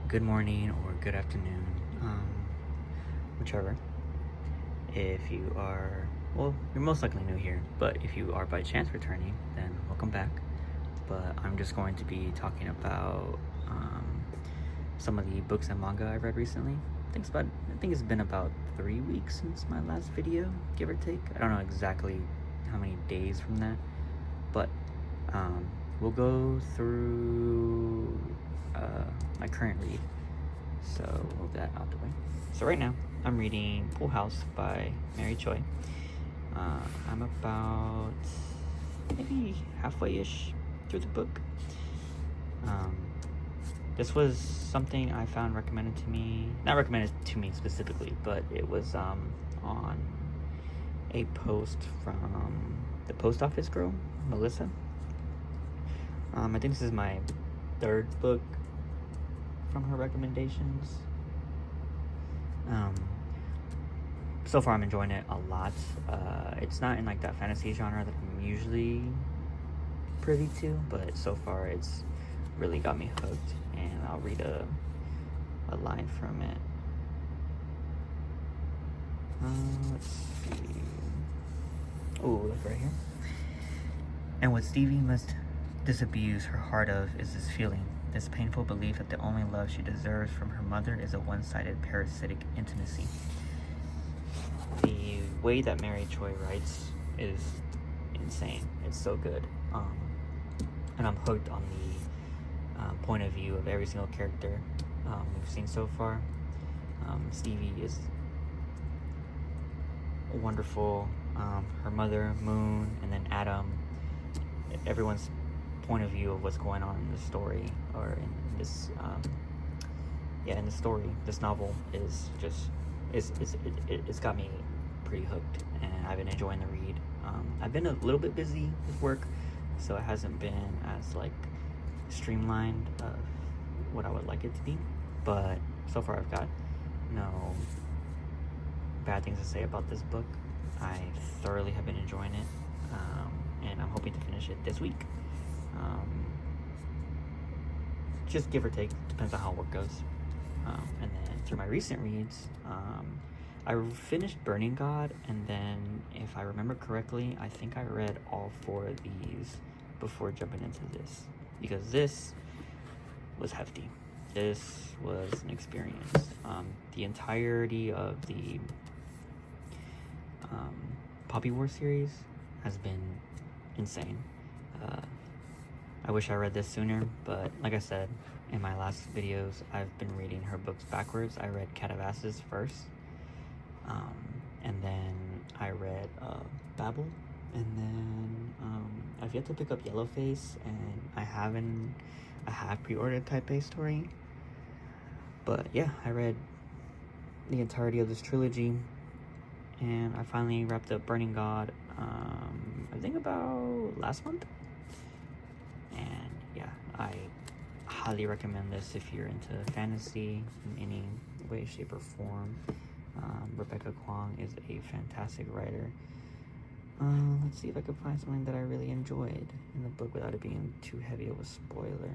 good morning or good afternoon, whichever. If you are, well, you're most likely new here, but if you are by chance returning, then welcome back. But I'm just going to be talking about some of the books and manga I've read recently. I think it's been about 3 weeks since my last video, give or take. I don't know exactly how many days from that, but we'll go through my current read. So move that out the way. So right now I'm reading Pool House by Mary Choi. I'm about maybe halfway-ish through the book. This was something I found recommended to me, not recommended to me specifically, but it was on a post from the post office girl, Melissa. I think this is my third book from her recommendations. So far I'm enjoying it a lot. It's not in like that fantasy genre that I'm usually privy to, but so far it's really got me hooked, and I'll read a line from it. Let's see. Oh, look right here. And what Stevie must disabuse her heart of is this feeling, this painful belief that the only love she deserves from her mother is a one-sided parasitic intimacy. The way that Mary Choi writes is insane. It's so good. And I'm hooked on the point of view of every single character we've seen so far. Stevie is wonderful. Her mother, Moon, and then Adam. Everyone's point of view of what's going on in the story, or in this, in the story, this novel is just, it's got me pretty hooked, and I've been enjoying the read. I've been a little bit busy with work, so it hasn't been as like streamlined of what I would like it to be, but so far I've got no bad things to say about this book. I thoroughly have been enjoying it, and I'm hoping to finish it this week. Just give or take, depends on how work goes. And then through my recent reads, I finished Burning God, and then if I remember correctly, I think I read all 4 of these before jumping into this, because this was hefty. This was an experience. The entirety of the Poppy War series has been insane. I wish I read this sooner, but like I said in my last videos, I've been reading her books backwards. I read Catavassus first, and then I read Babel, and then I've yet to pick up Yellowface, and I have pre-ordered Type A Story. But yeah, I read the entirety of this trilogy, and I finally wrapped up Burning God, I think about last month. And yeah, I highly recommend this if you're into fantasy in any way, shape, or form. Rebecca Kwong is a fantastic writer. Let's see if I can find something that I really enjoyed in the book without it being too heavy of a spoiler.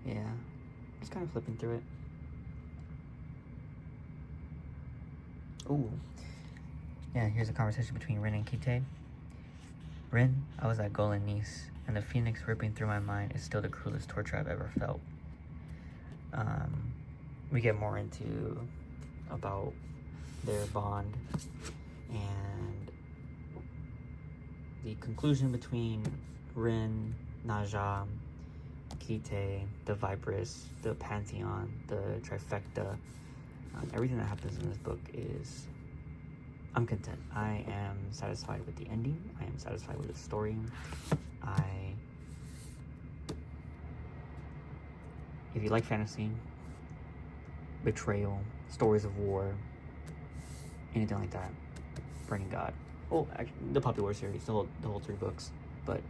Yeah, just kind of flipping through it. Ooh. Yeah, here's a conversation between Rin and Kite. Rin, I was that golden niece, and the phoenix ripping through my mind is still the cruelest torture I've ever felt. We get more into about their bond and the conclusion between Rin, Naja, Kite, the Viperous, the Pantheon, the Trifecta. Everything that happens in this book is, I'm content. I am satisfied with the ending. I am satisfied with the story. If you like fantasy, betrayal, stories of war, anything like that, Burning God. Oh, actually, the Poppy War series, the whole 3 books. But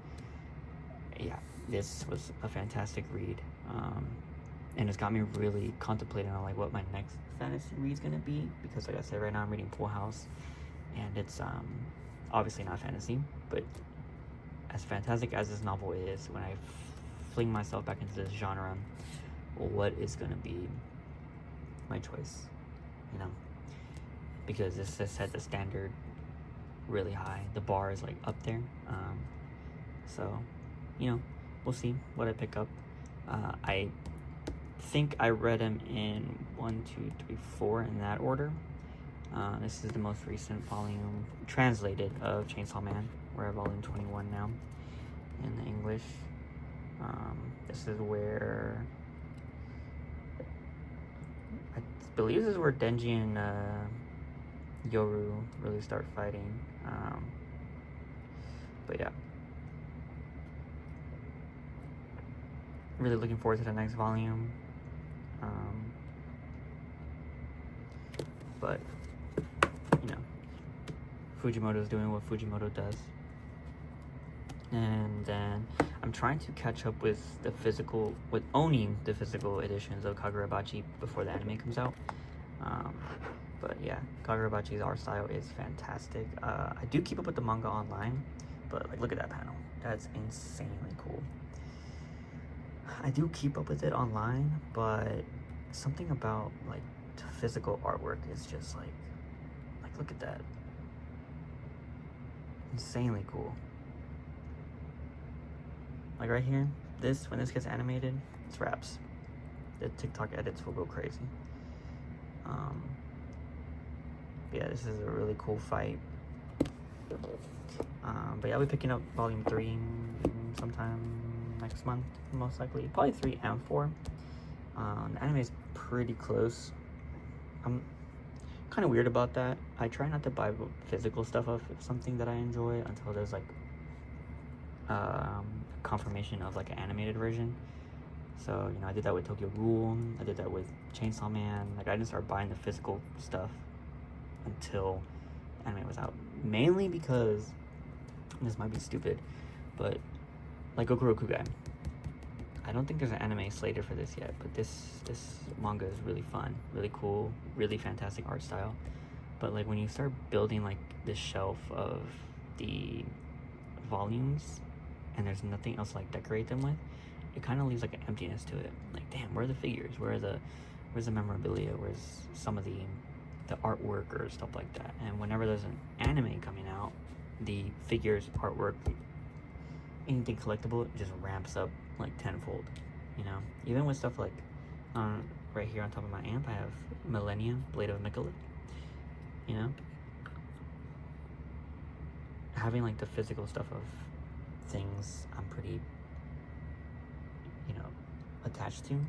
yeah, this was a fantastic read. and it's got me really contemplating on like what my next fantasy read is gonna be, because like I said, right now I'm reading Full House, and it's obviously not fantasy, but as fantastic as this novel is, when I fling myself back into this genre, what is gonna be my choice, you know? Because this has set the standard really high. The bar is like up there. So, you know, we'll see what I pick up. I think I read them in 1, 2, 3, 4 in that order. This is the most recent volume translated of Chainsaw Man. We're at volume 21 now in the English. This is where I believe this is where Denji and Yoru really start fighting. But yeah, really looking forward to the next volume. But you know, Fujimoto's doing what Fujimoto does. And then I'm trying to catch up with owning the physical editions of Kagurabachi before the anime comes out. But yeah, Kagurabachi's art style is fantastic. I do keep up with the manga online, but like, look at that panel. That's insanely cool. I do keep up with it online, but something about like physical artwork is just like look at that. Insanely cool. Like right here, when this gets animated, it's wraps. The TikTok edits will go crazy. Yeah, this is a really cool fight. But yeah, I'll be picking up volume 3 sometime next month, most likely. Probably 3 and 4. The anime is pretty close. I'm kind of weird about that. I try not to buy physical stuff of something that I enjoy until there's like confirmation of like an animated version. So, you know, I did that with Tokyo Ghoul. I did that with Chainsaw Man. Like, I didn't start buying the physical stuff until anime was out. Mainly because, this might be stupid, but like Goku Rokugai, I don't think there's an anime slated for this yet, but this manga is really fun, really cool, really fantastic art style. But like when you start building like this shelf of the volumes and there's nothing else to like decorate them with, it kind of leaves like an emptiness to it. Like, damn, where are the figures? Where's the memorabilia? Where's some of the artwork or stuff like that? And whenever there's an anime coming out, the figures, artwork, anything collectible, it just ramps up like tenfold, you know? Even with stuff like, right here on top of my amp, I have Millennia, Blade of Mikula, you know? Having like the physical stuff of things I'm pretty, you know, attached to.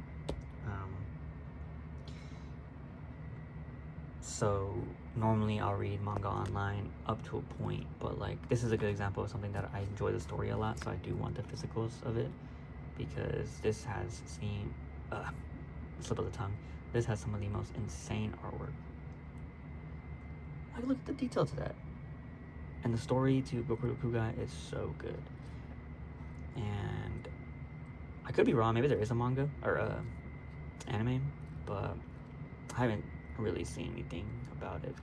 So normally I'll read manga online up to a point, but like this is a good example of something that I enjoy the story a lot, so I do want the physicals of it, because this has seen slip of the tongue. This has some of the most insane artwork. Like, look at the detail to that. And the story to Goku Rokugai is so good. And I could be wrong, maybe there is a manga or anime, but I haven't really seen anything about it.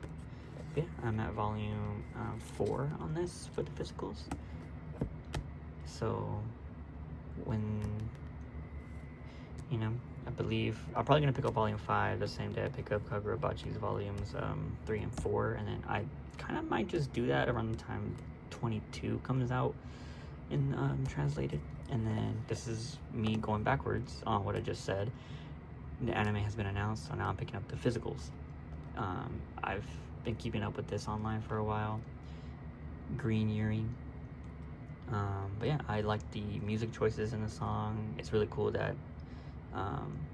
Yeah, I'm at volume 4 on this for the physicals. So when, you know, I believe I'm probably gonna pick up volume 5 the same day I pick up Kagurabachi's volumes 3 and 4, and then I kind of might just do that around the time 22 comes out in translated. And then this is me going backwards on what I just said. The anime has been announced, so now I'm picking up the physicals. I've been keeping up with this online for a while. Green Yuri. But yeah, I like the music choices in the song. It's really cool that I'm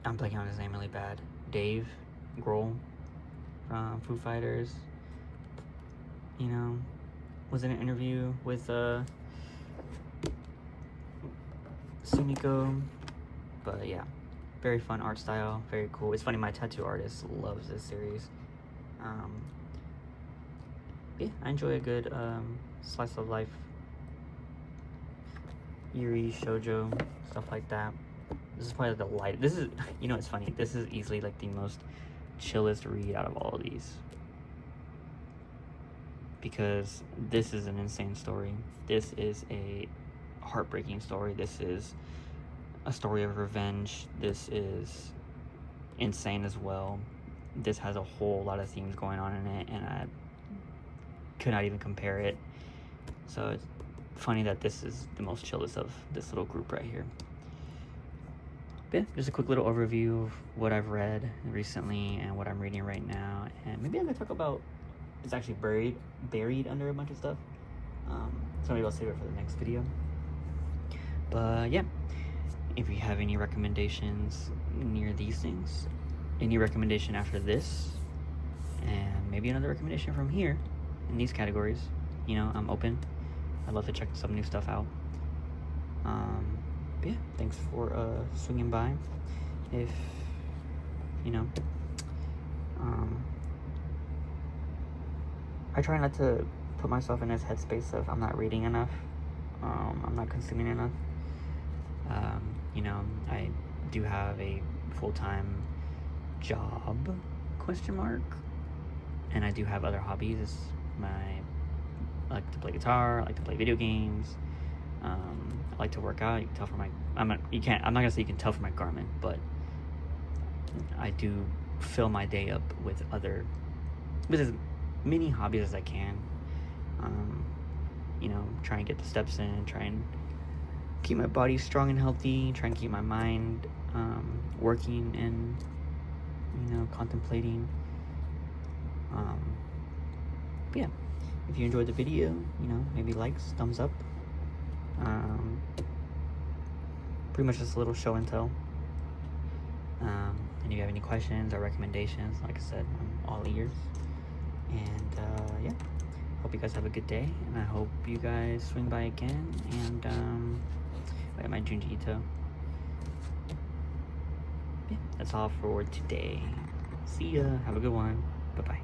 blanking on his name really bad. Dave Grohl from Foo Fighters, you know, was in an interview with Sumiko. But yeah, very fun art style, very cool. It's funny, my tattoo artist loves this series. Yeah, I enjoy a good slice of life, Yuri, shoujo, stuff like that. This is probably the light. This is, you know, it's funny. This is easily like the most chillest read out of all of these, because this is an insane story. This is a heartbreaking story. This is a story of revenge. This is insane as well. This has a whole lot of themes going on in it, and I could not even compare it. So it's funny that this is the most chillest of this little group right here. But yeah, just a quick little overview of what I've read recently and what I'm reading right now, and maybe I'm gonna talk about, it's actually buried under a bunch of stuff, so maybe I'll save it for the next video. But yeah, if you have any recommendations near these things, any recommendation after this, and maybe another recommendation from here in these categories, you know, I'm open. I'd love to check some new stuff out. But yeah, thanks for swinging by. If you know, I try not to put myself in this headspace of I'm not reading enough, I'm not consuming enough. You know, I do have a full-time job, question mark, and I do have other hobbies. I like to play guitar, I like to play video games, I like to work out. You can tell from my, I'm not gonna say you can tell from my garment, but I do fill my day up with as many hobbies as I can. You know, try and get the steps in, try and keep my body strong and healthy, try and keep my mind working and, you know, contemplating. But yeah, if you enjoyed the video, you know, maybe likes, thumbs up. Pretty much just a little show and tell. And if you have any questions or recommendations, like I said, I'm all ears. And yeah, hope you guys have a good day, and I hope you guys swing by again. And wait, my Junji Ito. Yeah, that's all for today. See ya. Have a good one. Bye bye.